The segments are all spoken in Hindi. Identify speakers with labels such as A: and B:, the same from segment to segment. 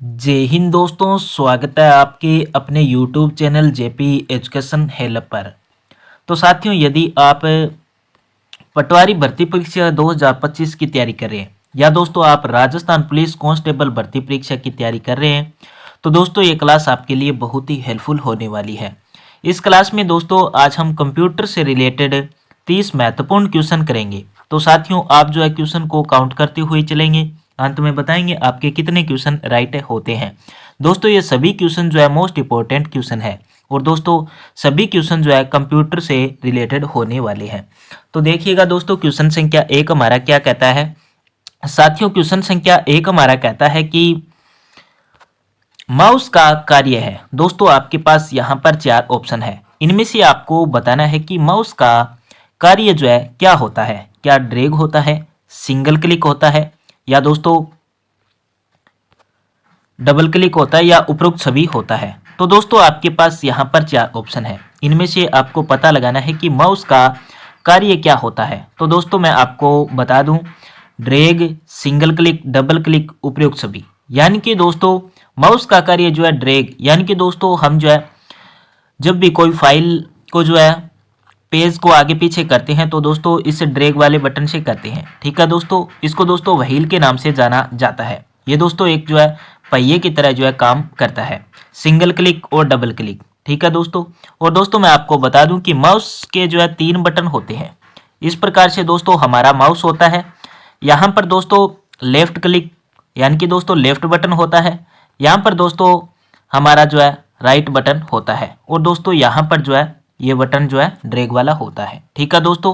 A: जय हिंद दोस्तों, स्वागत है आपके अपने YouTube channel JP education help पर। तो साथियों, यदि आप पटवारी भर्ती परीक्षा 2025 की तैयारी कर रहे हैं या दोस्तों आप राजस्थान पुलिस कांस्टेबल भर्ती परीक्षा की तैयारी कर रहे हैं, तो दोस्तों ये क्लास आपके लिए बहुत ही हेल्पफुल होने वाली है। इस क्लास में दोस्तों आज हम कंप्यूटर से रिलेटेड 30 महत्वपूर्ण क्वेश्चन करेंगे। तो साथियों, आप जो है क्वेश्चन को काउंट करते हुए चलेंगे, अंत में बताएंगे आपके कितने क्वेश्चन राइट होते हैं। दोस्तों ये सभी क्वेश्चन जो है मोस्ट इंपॉर्टेंट क्वेश्चन है और दोस्तों सभी क्वेश्चन जो है कंप्यूटर से रिलेटेड होने वाले हैं। तो देखिएगा दोस्तों, क्वेश्चन संख्या 1 हमारा क्या कहता है। साथियों क्वेश्चन संख्या 1 हमारा कहता है कि माउस का कार्य है। दोस्तों आपके पास यहाँ पर 4 ऑप्शन है, इनमें से आपको बताना है कि माउस का कार्य जो है क्या होता है। क्या ड्रैग होता है, सिंगल क्लिक होता है, या दोस्तों डबल क्लिक होता है, या उपरोक्त सभी होता है। तो दोस्तों आपके पास यहाँ पर 4 ऑप्शन है, इनमें से आपको पता लगाना है कि माउस का कार्य क्या होता है। तो दोस्तों मैं आपको बता दूं, drag, single click, double click, उपरोक्त सभी। यानी कि दोस्तों माउस का कार्य जो है ड्रैग, यानी कि दोस्तों हम जो है जब भी कोई फाइल को जो है पेज को आगे पीछे करते हैं तो दोस्तों इस ड्रैग वाले बटन से करते हैं। ठीक है दोस्तों, इसको दोस्तों व्हील के नाम से जाना जाता है। ये दोस्तों एक जो है पहिए की तरह जो है काम करता है, सिंगल क्लिक और डबल क्लिक। ठीक है दोस्तों, और दोस्तों मैं आपको बता दूं कि माउस के जो है 3 बटन होते हैं। इस प्रकार से दोस्तों हमारा माउस होता है। यहाँ पर दोस्तों लेफ्ट क्लिक यानी कि दोस्तों लेफ्ट बटन होता है। यहाँ पर दोस्तों हमारा जो है राइट बटन होता है, और दोस्तों यहाँ पर जो है ये बटन जो है ड्रैग वाला होता है। ठीक है दोस्तों,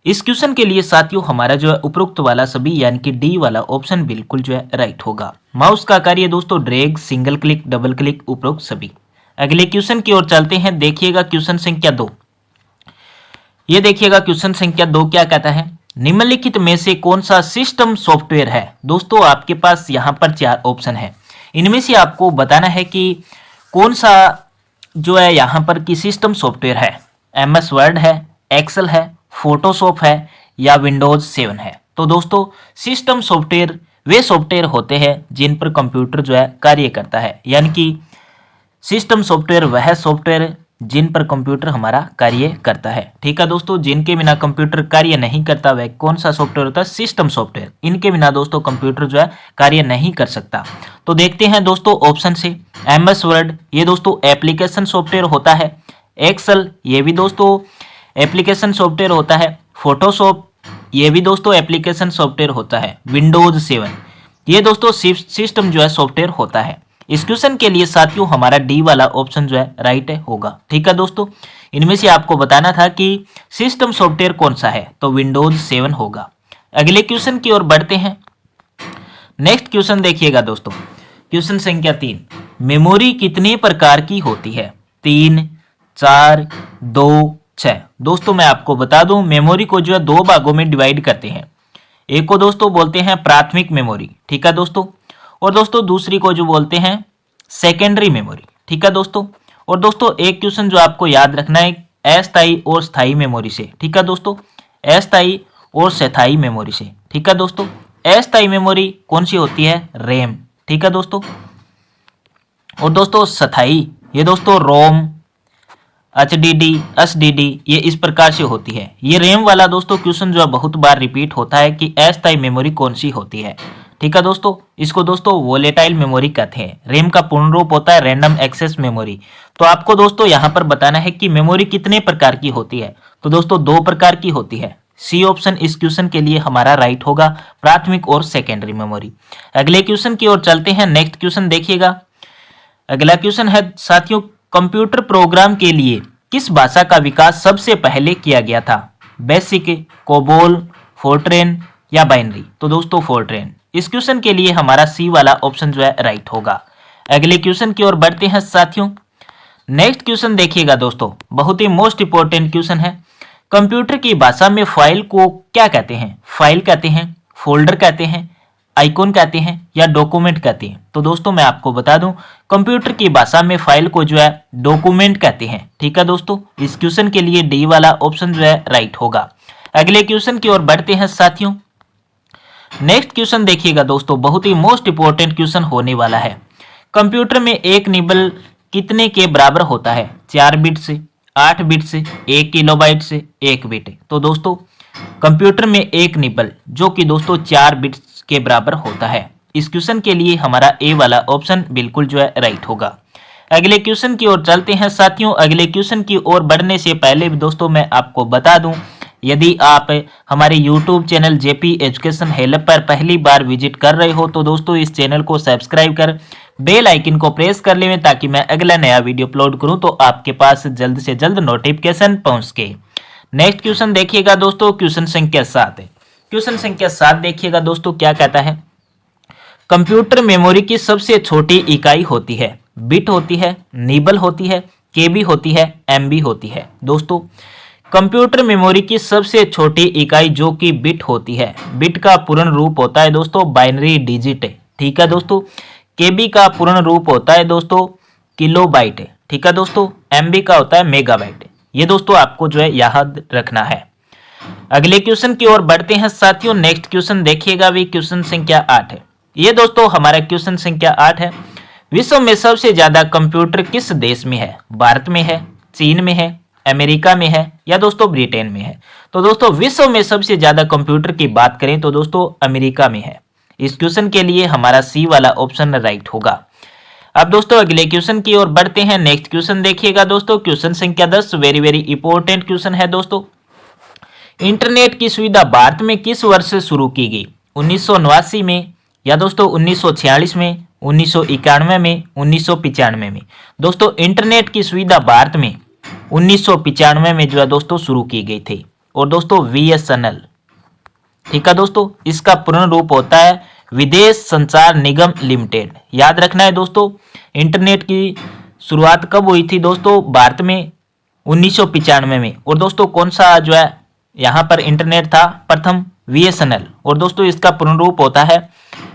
A: इस क्वेश्चन के लिए साथियों हमारा जो है उपरोक्त वाला सभी यानी कि डी वाला ऑप्शन बिल्कुल जो है राइट होगा। माउस का कार्य दोस्तों drag, single click, double click, उपरोक्त सभी। अगले क्वेश्चन की ओर चलते हैं। देखिएगा क्वेश्चन संख्या 2। ये देखिएगा क्वेश्चन संख्या 2 क्या कहता है, निम्नलिखित में से कौन सा सिस्टम सॉफ्टवेयर है। दोस्तों आपके पास यहाँ पर 4 ऑप्शन है, इनमें से आपको बताना है कि कौन सा जो है यहाँ पर की सिस्टम सॉफ्टवेयर है। MS वर्ड है, एक्सेल है, फोटोशॉप है, या विंडोज 7 है। तो दोस्तों सिस्टम सॉफ्टवेयर वे सॉफ्टवेयर होते हैं जिन पर कंप्यूटर जो है कार्य करता है, यानी कि सिस्टम सॉफ्टवेयर वह सॉफ्टवेयर जिन पर कंप्यूटर हमारा कार्य करता है। ठीक है दोस्तों, जिनके बिना कंप्यूटर कार्य नहीं करता वह कौन सा सॉफ्टवेयर होता है, सिस्टम सॉफ्टवेयर। इनके बिना दोस्तों कंप्यूटर जो है कार्य नहीं कर सकता। तो देखते हैं दोस्तों ऑप्शन से। MS वर्ड ये दोस्तों एप्लीकेशन सॉफ्टवेयर होता है। एक्सेल ये भी दोस्तों एप्लीकेशन सॉफ्टवेयर होता है। फोटोशॉप ये भी दोस्तों एप्लीकेशन सॉफ्टवेयर होता है। विंडोज 7 ये दोस्तों सिस्टम जो है सॉफ्टवेयर होता है। इस क्वेश्चन के लिए साथियों हमारा डी वाला ऑप्शन जो है राइट होगा। ठीक है दोस्तों, इनमें से आपको बताना था कि सिस्टम सॉफ्टवेयर कौन सा है, तो विंडोज 7 होगा। अगले क्वेश्चन की ओर बढ़ते हैं। नेक्स्ट क्वेश्चन देखिएगा दोस्तों, क्वेश्चन संख्या 3। मेमोरी कितने प्रकार की होती है। 3, 4, 2, 6। दोस्तों मैं आपको बता दूं, मेमोरी को जो है 2 भागों में डिवाइड करते हैं। एक को दोस्तों बोलते हैं प्राथमिक मेमोरी, ठीक है दोस्तों, और दोस्तों दूसरी को जो बोलते हैं सेकेंडरी मेमोरी। ठीक है दोस्तों, और दोस्तों एक क्वेश्चन जो आपको याद रखना है अस्थायी और स्थायी मेमोरी से। ठीक है दोस्तों, अस्थायी और स्थायी मेमोरी से। ठीक है दोस्तों, अस्थायी मेमोरी कौन सी होती है, रैम। ठीक है दोस्तों, और दोस्तों स्थायी ये दोस्तों रोम, HDD, SDD ये इस प्रकार से होती है। ये रैम वाला दोस्तों क्वेश्चन जो है बहुत बार रिपीट होता है कि अस्थायी मेमोरी कौन सी होती है। ठीक है दोस्तों, इसको दोस्तों वोलेटाइल मेमोरी कहते हैं। रैम का पूर्ण रूप होता है रैंडम एक्सेस मेमोरी। तो आपको दोस्तों यहाँ पर बताना है कि मेमोरी कितने प्रकार की होती है। तो दोस्तों 2 प्रकार की होती है। सी ऑप्शन इस क्वेश्चन के लिए हमारा राइट होगा, प्राथमिक और सेकेंडरी मेमोरी। अगले क्वेश्चन की ओर चलते हैं। नेक्स्ट क्वेश्चन देखिएगा। अगला क्वेश्चन है साथियों, कंप्यूटर प्रोग्राम के लिए किस भाषा का विकास सबसे पहले किया गया था। बेसिक, कोबोल, फोर्ट्रेन या बाइनरी। तो दोस्तों फोर्ट्रेन। इस क्वेश्चन के लिए हमारा सी वाला ऑप्शन जो है राइट होगा। अगले क्वेश्चन की ओर बढ़ते हैं साथियों। नेक्स्ट क्वेश्चन देखिएगा दोस्तों, बहुत ही मोस्ट इंपोर्टेंट क्वेश्चन है। कंप्यूटर की भाषा में फाइल को क्या कहते हैं। फाइल कहते हैं, फोल्डर कहते हैं, आइकॉन कहते हैं, या डॉक्यूमेंट कहते हैं। तो दोस्तों मैं आपको बता दूं, कंप्यूटर की भाषा में फाइल को जो है डॉक्यूमेंट कहते हैं। ठीक है दोस्तों, इस क्वेश्चन के लिए डी वाला ऑप्शन जो है राइट होगा। अगले क्वेश्चन की ओर बढ़ते हैं साथियों। नेक्स्ट क्वेश्चन देखिएगा दोस्तों, बहुत ही मोस्ट इंपोर्टेंट क्वेश्चन होने वाला है। कंप्यूटर में एक निबल कितने के बराबर होता है? 4 बिट से, 8 बिट से, 1 किलोबाइट से, 1 बिट। तो दोस्तों कंप्यूटर में एक निबल जो कि दोस्तों 4 बिट्स के बराबर होता है। इस क्वेश्चन के लिए हमारा ए वाला ऑप्शन बिल्कुल जो है राइट होगा। अगले क्वेश्चन की ओर चलते हैं साथियों। अगले क्वेश्चन की ओर बढ़ने से पहले भी दोस्तों मैं आपको बता दूं, यदि आप हमारे YouTube channel JP education help पर पहली बार विजिट कर रहे हो तो दोस्तों इस चैनल को सब्सक्राइब कर बेल आइकन को प्रेस कर लें ताकि मैं अगला नया वीडियो अपलोड करूं तो आपके पास जल्द से जल्द नोटिफिकेशन पहुंच सके। नेक्स्ट क्वेश्चन देखिएगा दोस्तों, क्वेश्चन संख्या 7 है। क्वेश्चन संख्या 7 देखिएगा दोस्तों, क्या कहता है? कंप्यूटर मेमोरी की सबसे छोटी इकाई होती है। बिट होती है, निबल होती है, केबी होती है, एमबी होती है। दोस्तों कंप्यूटर मेमोरी की सबसे छोटी इकाई जो कि बिट होती है, बिट का पूर्ण रूप होता है दोस्तों बाइनरी डिजिट। ठीक है दोस्तों। केबी का पूर्ण रूप होता है दोस्तों किलोबाइट। ठीक है दोस्तों। एमबी का होता है मेगाबाइट। ये दोस्तों आपको जो है याद रखना है। अगले क्वेश्चन की ओर बढ़ते हैं साथियों। नेक्स्ट क्वेश्चन देखिएगा भी, क्वेश्चन संख्या 8 है। ये दोस्तों हमारा क्वेश्चन संख्या 8 है। विश्व में सबसे ज्यादा कंप्यूटर किस देश में है? भारत में है, चीन में है, अमेरिका में है या दोस्तों ब्रिटेन में है? तो दोस्तों विश्व में सबसे ज्यादा कंप्यूटर की बात करें तो दोस्तों अमेरिका में है। इस क्वेश्चन के लिए हमारा सी वाला ऑप्शन राइट होगा। अब दोस्तों अगले क्वेश्चन की ओर बढ़ते हैं। नेक्स्ट क्वेश्चन देखिएगा दोस्तों, क्वेश्चन संख्या 10 वेरी वेरी इंपॉर्टेंट क्वेश्चन है दोस्तों। इंटरनेट की सुविधा भारत में किस वर्ष से शुरू की गई? 1989 में या दोस्तों 1946 में, 1991 में, 1995 में? दोस्तों इंटरनेट की सुविधा भारत में 1995 में जो है दोस्तों शुरू की गई थी। और दोस्तों VSNL। ठीक है दोस्तों, इसका पूर्ण रूप होता है विदेश संचार निगम लिमिटेड। याद रखना है दोस्तों, इंटरनेट की शुरुआत कब हुई थी दोस्तों? भारत में 1995 में। और दोस्तों कौन सा जो है यहाँ पर इंटरनेट था प्रथम? VSNL। और दोस्तों इसका पूर्ण रूप होता है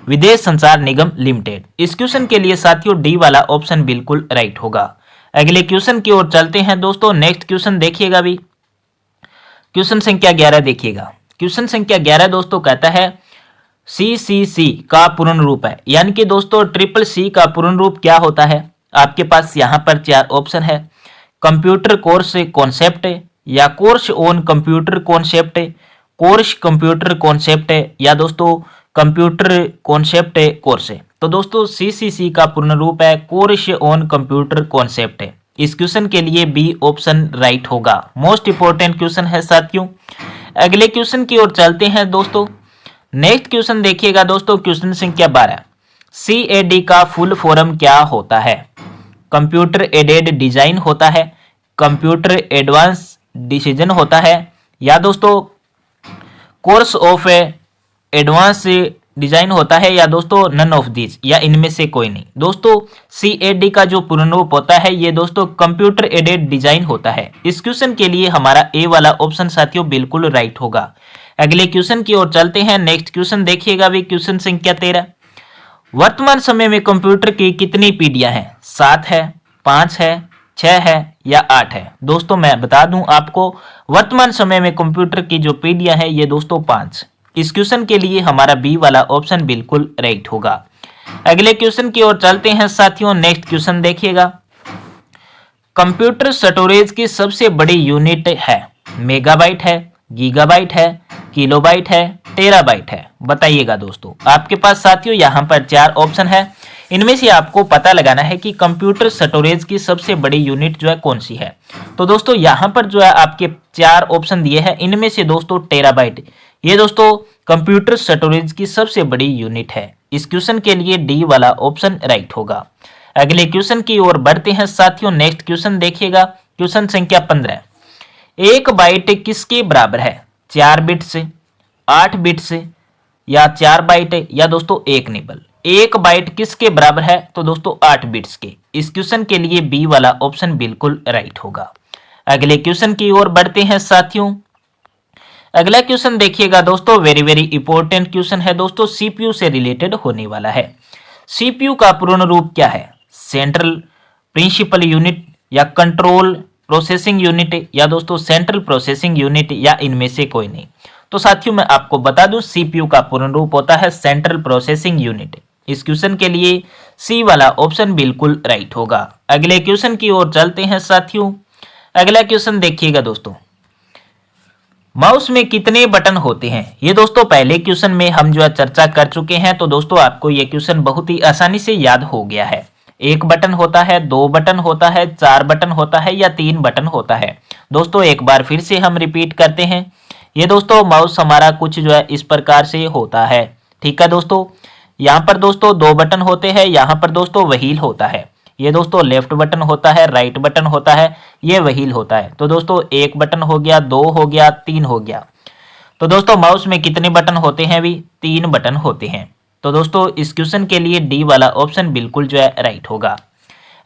A: विदेश संचार निगम लिमिटेड। इस क्वेश्चन के लिए साथियों डी वाला ऑप्शन बिल्कुल राइट होगा। अगले क्वेश्चन की ओर चलते हैं दोस्तों। नेक्स्ट क्वेश्चन देखिएगा भी, क्वेश्चन संख्या 11 देखिएगा। क्वेश्चन संख्या 11 दोस्तों कहता है CCC का पूर्ण रूप है, यानी कि दोस्तों ट्रिपल सी का पूर्ण रूप क्या होता है? आपके पास यहाँ पर 4 ऑप्शन है। कंप्यूटर कोर्स कॉन्सेप्ट, या course on computer concept, course computer concept, या दोस्तों कंप्यूटर कॉन्सेप्ट कोर्स है। तो दोस्तों CCC का पूर्ण रूप है कोर्स ऑन कंप्यूटर कॉन्सेप्ट। इस क्वेश्चन के लिए बी ऑप्शन राइट होगा। मोस्ट इंपोर्टेंट क्वेश्चन है साथियों। अगले क्वेश्चन की ओर चलते हैं दोस्तों। नेक्स्ट क्वेश्चन देखिएगा दोस्तों, क्वेश्चन संख्या 12। CAD का फुल फॉर्म क्या होता है? कंप्यूटर एडेड डिजाइन होता है, कंप्यूटर एडवांस डिसीजन होता है, या दोस्तों कोर्स ऑफ एडवांस डिजाइन होता है, या दोस्तों नन ऑफ दिस, या इनमें से कोई नहीं? दोस्तों CAD का जो पूर्ण रूप होता है ये दोस्तों कंप्यूटर एडेड डिजाइन होता है। इस क्वेश्चन के लिए हमारा ए वाला ऑप्शन साथियों बिल्कुल राइट होगा। अगले क्वेश्चन की ओर चलते हैं। नेक्स्ट क्वेश्चन देखिएगा भी, क्वेश्चन संख्या 13। वर्तमान समय में कंप्यूटर की कितनी पीढ़ियां हैं? 7 है, 5 है, 6 है या 8 है? दोस्तों मैं बता दूं आपको, वर्तमान समय में कंप्यूटर की जो पीढ़ियां हैं ये दोस्तों 5। इस क्वेश्चन के लिए हमारा बी वाला ऑप्शन बिल्कुल राइट होगा। अगले क्वेश्चन की ओर चलते हैं साथियों। नेक्स्ट क्वेश्चन देखिएगा। कंप्यूटर स्टोरेज की सबसे बड़ी यूनिट है? मेगाबाइट है, गीगाबाइट है, किलोबाइट है, टेराबाइट है? बताइएगा दोस्तों। आपके पास साथियों यहाँ पर 4 ऑप्शन है। इनमें से आपको पता लगाना है कि कंप्यूटर स्टोरेज की सबसे बड़ी यूनिट जो है कौन सी है। तो दोस्तों यहाँ पर जो है आपके 4 ऑप्शन दिए हैं, इनमें से दोस्तों टेराबाइट ये दोस्तों कंप्यूटर स्टोरेज की सबसे बड़ी यूनिट है। इस क्वेश्चन के लिए डी वाला ऑप्शन राइट होगा। अगले क्वेश्चन की ओर बढ़ते हैं साथियों। नेक्स्ट क्वेश्चन देखिएगा, क्वेश्चन संख्या 15। 1 बाइट किसके बराबर है? 4 बिट से, 8 बिट से, या 4 बाइट, या दोस्तों 1 निबल? 1 बाइट किसके बराबर है? तो दोस्तों 8 बिट्स के। इस क्वेश्चन के लिए बी वाला ऑप्शन बिल्कुल राइट होगा। अगले क्वेश्चन की ओर बढ़ते हैं साथियों। अगला क्वेश्चन देखिएगा दोस्तों, वेरी वेरी इंपॉर्टेंट क्वेश्चन है दोस्तों, CPU से रिलेटेड होने वाला है। CPU का पूर्ण रूप क्या है? सेंट्रल प्रिंसिपल यूनिट, या कंट्रोल प्रोसेसिंग यूनिट, या दोस्तों सेंट्रल प्रोसेसिंग यूनिट, या इनमें से कोई नहीं? तो साथियों मैं आपको बता दूं सीपीयू का पूर्ण रूप होता है सेंट्रल प्रोसेसिंग यूनिट। इस क्वेश्चन के लिए सी वाला ऑप्शन बिल्कुल राइट होगा। अगले क्वेश्चन की ओर चलते हैं साथियों। अगला क्वेश्चन देखिएगा दोस्तों, माउस में कितने बटन होते हैं? ये दोस्तों पहले क्वेश्चन में हम जो है चर्चा कर चुके हैं, तो दोस्तों आपको ये क्वेश्चन बहुत ही आसानी से याद हो गया है। एक बटन होता है, दो बटन होता है, चार बटन होता है या तीन बटन होता है। दोस्तों एक बार फिर से हम रिपीट करते हैं। ये दोस्तों माउस हमारा कुछ जो है इस प्रकार से होता है। ठीक है दोस्तों, यहाँ पर दोस्तों दो बटन होते हैं, यहाँ पर दोस्तों व्हील होता है। ये दोस्तों लेफ्ट बटन होता है, राइट बटन होता है, ये व्हील होता है। तो दोस्तों एक बटन हो गया, दो हो गया, तीन हो गया। तो दोस्तों माउस में कितने बटन होते हैं? भी तीन बटन होते हैं। तो दोस्तों इस क्वेश्चन के लिए डी वाला ऑप्शन बिल्कुल जो है राइट होगा।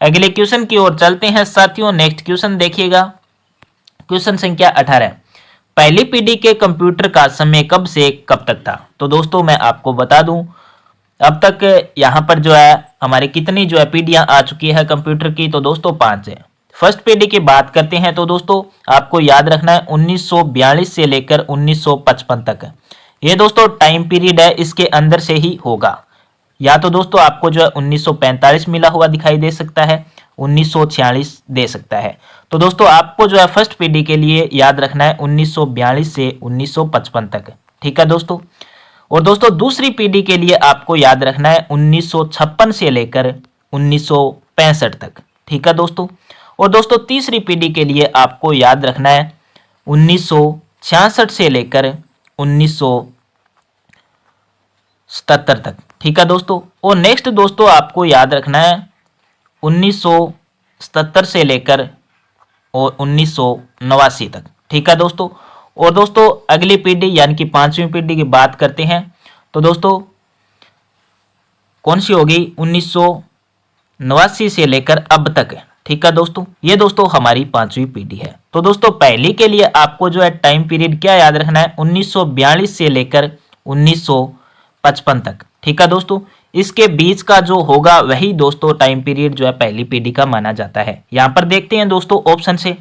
A: अगले क्वेश्चन की ओर चलते हैं साथियों। नेक्स्ट क्वेश्चन देखिएगा, क्वेश्चन संख्या 18। पहली पीढ़ी के कंप्यूटर का समय कब से कब तक था? तो दोस्तों मैं आपको बता दूं अब तक यहाँ पर जो है हमारे कितनी जो है पीढ़ियां आ चुकी है कंप्यूटर की? तो दोस्तों 5 है। फर्स्ट पीढ़ी की बात करते हैं तो दोस्तों आपको याद रखना है 1942 से लेकर 1955 तक। ये दोस्तों टाइम पीरियड है, इसके अंदर से ही होगा। या तो दोस्तों आपको जो है 1945 मिला हुआ दिखाई दे सकता है, 1946 दे सकता है। तो दोस्तों आपको जो है फर्स्ट पीढ़ी के लिए याद रखना है 1942 से 1955 तक। ठीक है दोस्तों। और दोस्तों दूसरी पीढ़ी के लिए आपको याद रखना है 1956 से लेकर 1965 तक। ठीक है दोस्तों। और दोस्तों तीसरी पीढ़ी के लिए आपको याद रखना है 1966 से लेकर 1977 तक। ठीक है दोस्तों। और नेक्स्ट दोस्तों आपको याद रखना है 1977 से लेकर और 1989 तक। ठीक है दोस्तों। और दोस्तों अगली पीढ़ी यानी कि पांचवी पीढ़ी की बात करते हैं तो दोस्तों कौन सी होगी? 1989 से लेकर अब तक। ठीक है दोस्तों, ये दोस्तों हमारी पांचवी पीढ़ी है। तो दोस्तों पहली के लिए आपको जो है टाइम पीरियड क्या याद रखना है? 1942 से लेकर 1955 तक। ठीक है दोस्तों। इसके बीच का जो होगा वही दोस्तों टाइम पीरियड जो है पहली पीढ़ी का माना जाता है। यहाँ पर देखते हैं दोस्तों ऑप्शन से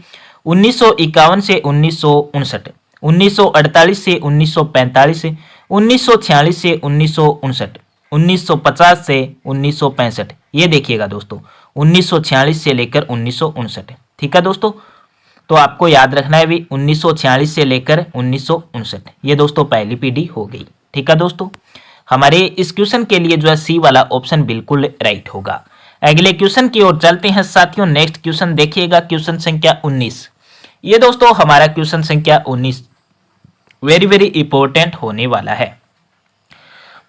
A: 1951 से 1959, 1948 से 1945, 1946 से 1959, 1950 से 1965। ये देखिएगा दोस्तों 1946 से लेकर 1959। ठीक है दोस्तों। तो आपको याद रखना है भी 1946 से लेकर 1959। ये दोस्तों पहली पीढ़ी हो गई। ठीक है दोस्तों। हमारे इस क्वेश्चन के लिए जो है सी वाला ऑप्शन बिल्कुल राइट होगा। अगले क्वेश्चन की ओर चलते हैं साथियों। नेक्स्ट क्वेश्चन देखिएगा, क्वेश्चन संख्या 19। ये दोस्तों हमारा क्वेश्चन संख्या 19 वेरी वेरी इंपॉर्टेंट होने वाला है।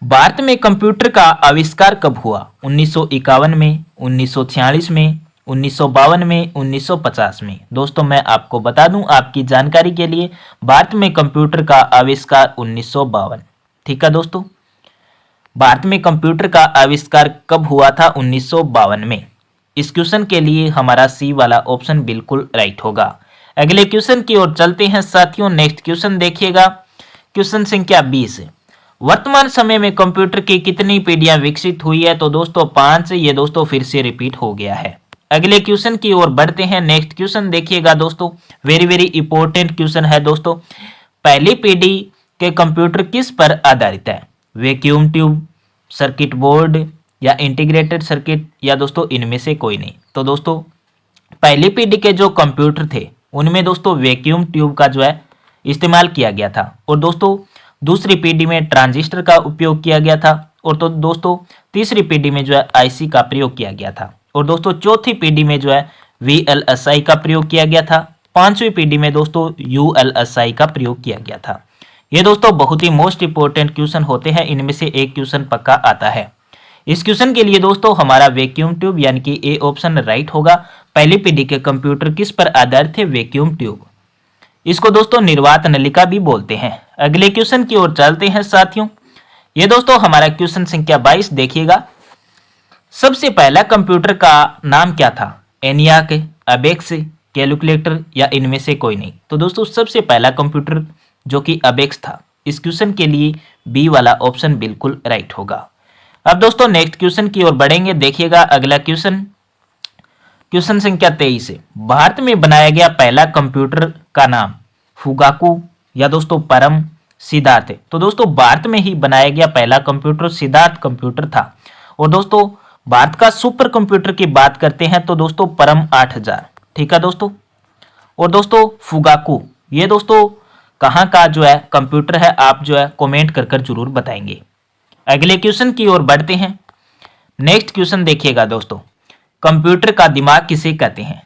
A: भारत में कंप्यूटर का आविष्कार कब हुआ? 1951 में, 1946 में, 1952 में, 1950 में। दोस्तों मैं आपको बता दूं आपकी जानकारी के लिए, भारत में कंप्यूटर का आविष्कार 1952। ठीक है दोस्तों। भारत में कंप्यूटर का आविष्कार कब हुआ था? 1952 में। इस क्वेश्चन के लिए हमारा सी वाला ऑप्शन बिल्कुल राइट होगा। अगले क्वेश्चन की ओर चलते हैं साथियों। नेक्स्ट क्वेश्चन देखिएगा, क्वेश्चन संख्या 20। वर्तमान समय में कंप्यूटर की कितनी पीढ़ियां विकसित हुई है? तो दोस्तों 5। ये दोस्तों फिर से रिपीट हो गया है। अगले क्वेश्चन की ओर बढ़ते हैं। नेक्स्ट क्वेश्चन देखिएगा दोस्तों, वेरी वेरी इंपॉर्टेंट क्वेश्चन है दोस्तों। पहली पीढ़ी के कंप्यूटर किस पर आधारित है? वैक्यूम ट्यूब, सर्किट बोर्ड या इंटीग्रेटेड सर्किट, या दोस्तों इनमें से कोई नहीं। तो दोस्तों पहली पीढ़ी के जो कंप्यूटर थे उनमें दोस्तों वैक्यूम ट्यूब का जो है इस्तेमाल किया गया था। और दोस्तों दूसरी पीढ़ी में ट्रांजिस्टर का उपयोग किया गया था। और तो दोस्तों तीसरी पीढ़ी में जो है आईसी का प्रयोग किया गया था। और दोस्तों चौथी पीढ़ी में जो है वीएलएसआई का प्रयोग किया गया था। पांचवी पीढ़ी में दोस्तों यूएलएसआई का प्रयोग किया गया था। ये दोस्तों बहुत ही मोस्ट इंपोर्टेंट क्वेश्चन होते हैं, इनमें से एक क्वेश्चन पक्का आता है। इस क्वेश्चन के लिए दोस्तों हमारा वैक्यूम ट्यूब यानी कि ए ऑप्शन राइट होगा। पहली पीढ़ी के कंप्यूटर किस पर आधारित थे? Vacuum tube. इसको दोस्तों निर्वात नलिका भी बोलते हैं। अगले क्वेश्चन की ओर चलते हैं साथियों। ये दोस्तों हमारा क्वेश्चन संख्या 22 देखिएगा। सबसे पहला कंप्यूटर का नाम क्या था? एनियाक, अबेक्स, कैलकुलेटर या इनमें से कोई नहीं। तो दोस्तों सबसे पहला कंप्यूटर जो कि अबेक्स था। इस क्वेश्चन के लिए बी वाला ऑप्शन बिल्कुल राइट होगा। अब दोस्तों नेक्स्ट क्वेश्चन की ओर बढ़ेंगे। देखिएगा अगला क्वेश्चन, क्वेश्चन संख्या 23 है। भारत में बनाया गया पहला कंप्यूटर का नाम फुगाकू या दोस्तों परम सिद्धार्थ। तो दोस्तों भारत में ही बनाया गया पहला कंप्यूटर सिद्धार्थ कंप्यूटर था। और दोस्तों भारत का सुपर कंप्यूटर की बात करते हैं तो दोस्तों परम 8000, ठीक है दोस्तों। और दोस्तों फुगाकू, ये दोस्तों कहाँ का जो है कंप्यूटर है, आप जो है कमेंट कर कर जरूर बताएंगे। अगले क्वेश्चन की ओर बढ़ते हैं। नेक्स्ट क्वेश्चन देखिएगा दोस्तों, कंप्यूटर का दिमाग किसे कहते हैं?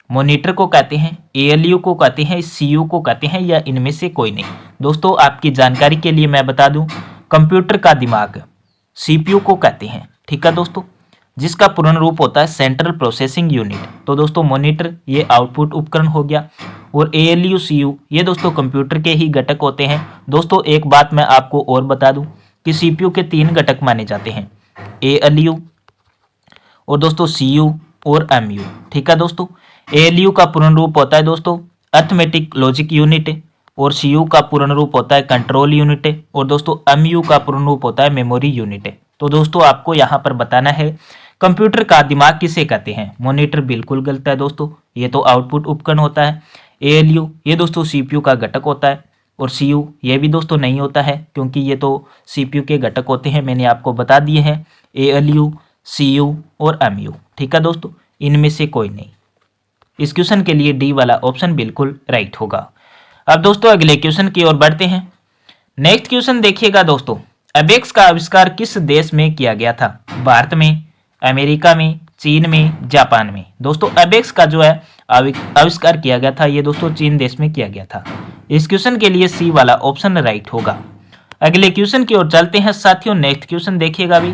A: मॉनिटर को कहते हैं, एएलयू को कहते हैं, सीयू को कहते हैं, या इनमें से कोई नहीं? दोस्तों आपकी जानकारी के लिए मैं बता दूं, कंप्यूटर का दिमाग सीपीयू को कहते हैं, ठीक है दोस्तों, जिसका पूर्ण रूप होता है सेंट्रल प्रोसेसिंग यूनिट। तो दोस्तों मॉनिटर ये आउटपुट उपकरण हो गया, और एएलयू सीयू ये दोस्तों कंप्यूटर के ही घटक होते हैं। दोस्तों एक बात मैं आपको और बता दूं कि सीपीयू के 3 घटक माने जाते हैं, एएलयू और दोस्तों सीयू और एमयू, ठीक है दोस्तों। एएलयू का पूर्ण रूप होता है दोस्तों अर्थमेटिक लॉजिक यूनिट, और सीयू का पूर्ण रूप होता है कंट्रोल यूनिट, और दोस्तों एमयू का पूर्ण रूप होता है मेमोरी यूनिट। तो दोस्तों आपको यहाँ पर बताना है कंप्यूटर का दिमाग किसे कहते हैं? मॉनिटर बिल्कुल गलत है दोस्तों, ये तो आउटपुट उपकरण होता है। एएलयू ये दोस्तों सीपीयू का घटक होता है, और सीयू ये भी दोस्तों नहीं होता है, क्योंकि ये तो सीपीयू के घटक होते हैं, मैंने आपको बता दिए हैं एएलयू, सीयू और एमयू, ठीक है दोस्तों, इनमें से कोई नहीं। इस क्वेश्चन के लिए डी वाला ऑप्शन बिल्कुल राइट होगा। अब दोस्तों अगले क्वेश्चन की ओर बढ़ते हैं। नेक्स्ट क्वेश्चन देखिएगा दोस्तों, अबेक्स का आविष्कार किस देश में किया गया था? भारत में, अमेरिका में, चीन में, जापान में? दोस्तों अबेक्स का जो है आविष्कार किया गया था, ये दोस्तों चीन देश में किया गया था। इस क्वेश्चन के लिए सी वाला ऑप्शन राइट होगा। अगले क्वेश्चन की ओर चलते हैं साथियों। नेक्स्ट क्वेश्चन देखिएगा अभी,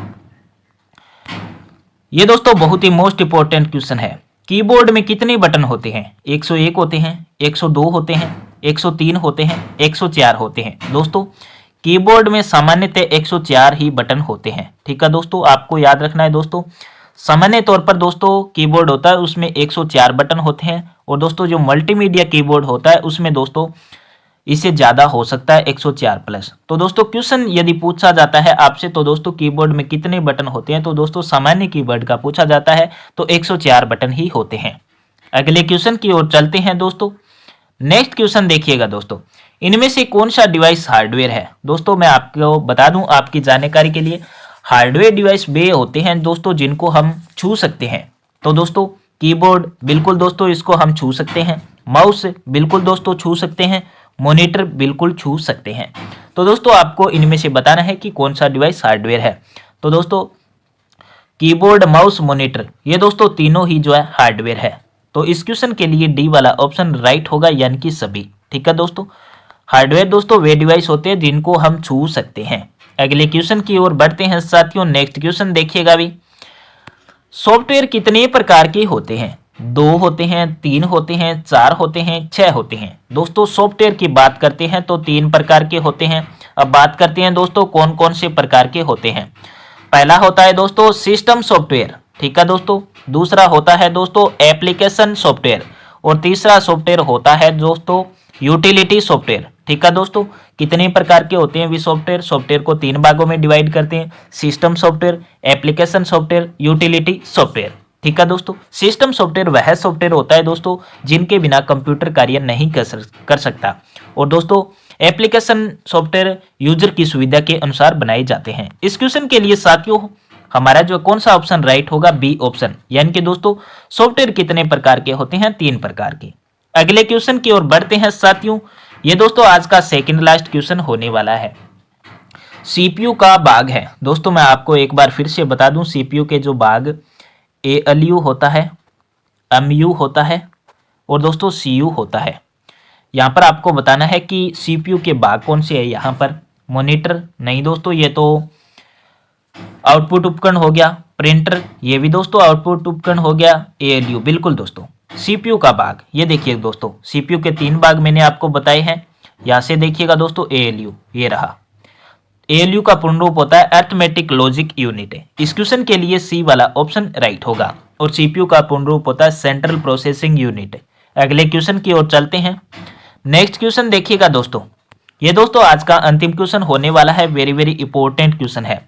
A: ये दोस्तों बहुत ही मोस्ट इंपॉर्टेंट क्वेश्चन है। कीबोर्ड में कितने बटन होते हैं? 101 होते हैं, 102 होते हैं, 103 होते हैं, 104 होते हैं? दोस्तों कीबोर्ड में सामान्यतः 104 ही बटन होते हैं, ठीक है दोस्तों, आपको याद रखना है दोस्तों। सामान्य तौर पर दोस्तों कीबोर्ड होता है उसमें 104 बटन होते हैं, और दोस्तों जो मल्टीमीडिया कीबोर्ड होता है उसमें दोस्तों इससे ज़्यादा हो सकता है 104 प्लस। तो दोस्तों क्वेश्चन यदि पूछा जाता है आपसे तो दोस्तों कीबोर्ड में कितने बटन होते हैं, तो दोस्तों सामान्य कीबोर्ड का पूछा जाता है तो 104 बटन ही होते हैं। अगले क्वेश्चन की ओर चलते हैं दोस्तों। नेक्स्ट क्वेश्चन देखिएगा दोस्तों, इनमें से कौन सा डिवाइस हार्डवेयर है? दोस्तों मैं आपको बता दूं आपकी जानकारी के लिए, हार्डवेयर डिवाइस वे होते हैं दोस्तों जिनको हम छू सकते हैं। तो दोस्तों कीबोर्ड बिल्कुल दोस्तों इसको हम छू सकते हैं, माउस बिल्कुल दोस्तों छू सकते हैं, मॉनिटर बिल्कुल छू सकते हैं। तो दोस्तों आपको इनमें से बताना है कि कौन सा डिवाइस हार्डवेयर है। तो दोस्तों कीबोर्ड, माउस, मॉनिटर ये दोस्तों तीनों ही जो है हार्डवेयर है। तो इस क्वेश्चन के लिए डी वाला ऑप्शन राइट होगा, यानी कि सभी, ठीक है दोस्तों। हार्डवेयर दोस्तों वे डिवाइस होते हैं जिनको हम छू सकते हैं। अगले क्वेश्चन की ओर बढ़ते हैं साथियों। नेक्स्ट क्वेश्चन देखिएगा भी, सॉफ्टवेयर कितने प्रकार के होते हैं? 2 होते हैं, 3 होते हैं, 4 होते हैं, 6 होते हैं? दोस्तों सॉफ्टवेयर की बात करते हैं तो 3 प्रकार के होते हैं। अब बात करते हैं दोस्तों कौन कौन से प्रकार के होते हैं। पहला होता है दोस्तों सिस्टम सॉफ्टवेयर, ठीक है दोस्तों। दूसरा होता है दोस्तों एप्लीकेशन सॉफ्टवेयर, और तीसरा सॉफ्टवेयर होता है दोस्तों यूटिलिटी सॉफ्टवेयर, ठीक है दोस्तों। कितने प्रकार के होते हैं भी सॉफ्टवेयर? सॉफ्टवेयर को 3 भागों में डिवाइड करते हैं, system software, application software, utility software, ठीक है दोस्तों। सिस्टम सॉफ्टवेयर वह सॉफ्टवेयर होता है दोस्तों जिनके बिना कंप्यूटर कार्य नहीं कर सकता, और दोस्तों एप्लीकेशन सॉफ्टवेयर यूजर की सुविधा के अनुसार बनाए जाते हैं। इस क्वेश्चन के लिए साथियों हमारा जो कौन सा ऑप्शन राइट होगा? बी ऑप्शन, यानी कि दोस्तों सॉफ्टवेयर कितने प्रकार के होते हैं? 3 प्रकार के। अगले क्वेश्चन की ओर बढ़ते हैं साथियों। ये दोस्तों आज का सेकंड लास्ट क्वेश्चन होने वाला है। सीपीयू का भाग है दोस्तों, मैं आपको एक बार फिर से बता दूं, सीपीयू के जो भाग एएलयू होता है, एमयू होता है और दोस्तों सीयू होता है। यहाँ पर आपको बताना है कि सीपीयू के भाग कौन से है। यहाँ पर मॉनिटर नहीं दोस्तों, ये तो आउटपुट उपकरण हो गया। प्रिंटर ये भी दोस्तों आउटपुट उपकरण हो गया। एएलयू बिल्कुल दोस्तों। सीपीयू का भाग ये देखिए दोस्तों, सीपीयू के 3 भाग मैंने आपको बताए हैं। यहाँ से देखिएगा दोस्तों एएलयू ये रहा। एएलयू का पूर्ण रूप होता है अर्थमेटिक लॉजिक यूनिट। इस क्वेश्चन के लिए सी वाला ऑप्शन राइट होगा, और सीपीयू का पूर्ण रूप होता है सेंट्रल प्रोसेसिंग यूनिट। अगले क्वेश्चन की ओर चलते हैं। नेक्स्ट क्वेश्चन देखिएगा दोस्तों, ये दोस्तों आज का अंतिम क्वेश्चन होने वाला है। वेरी वेरी इंपॉर्टेंट क्वेश्चन है।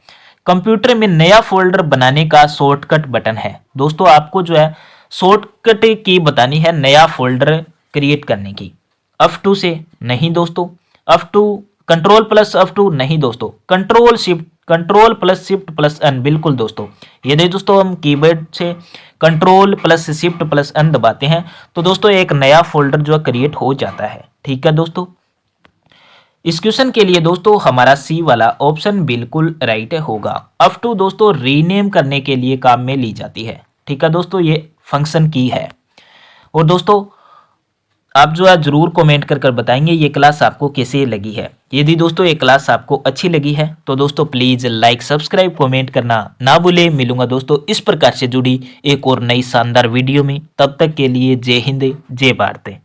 A: कंप्यूटर में नया फोल्डर बनाने का शॉर्टकट बटन है दोस्तों, आपको जो है शॉर्टकट की बतानी है नया फोल्डर क्रिएट करने की। F2 से नहीं दोस्तों, F2 कंट्रोल प्लस F2 नहीं दोस्तों, control plus shift plus N, बिल्कुल दोस्तों। यदि दोस्तों हम कीबोर्ड से control plus shift plus N दबाते हैं तो दोस्तों एक नया फोल्डर जो है क्रिएट हो जाता है। ठीक है दोस्तों, इस क्वेश्चन के लिए दोस्तों हमारा सी वाला ऑप्शन बिल्कुल राइट होगा। F2 दोस्तों रीनेम करने के लिए काम में ली जाती है। ठीक है दोस्तों, ये फंक्शन की है। और दोस्तों आप जो है जरूर कमेंट कर बताएंगे ये क्लास आपको कैसे लगी है। यदि दोस्तों ये क्लास आपको अच्छी लगी है तो दोस्तों प्लीज़ लाइक सब्सक्राइब कमेंट करना ना भूले। मिलूंगा दोस्तों इस प्रकार से जुड़ी एक और नई शानदार वीडियो में, तब तक के लिए जय हिंद जय भारत।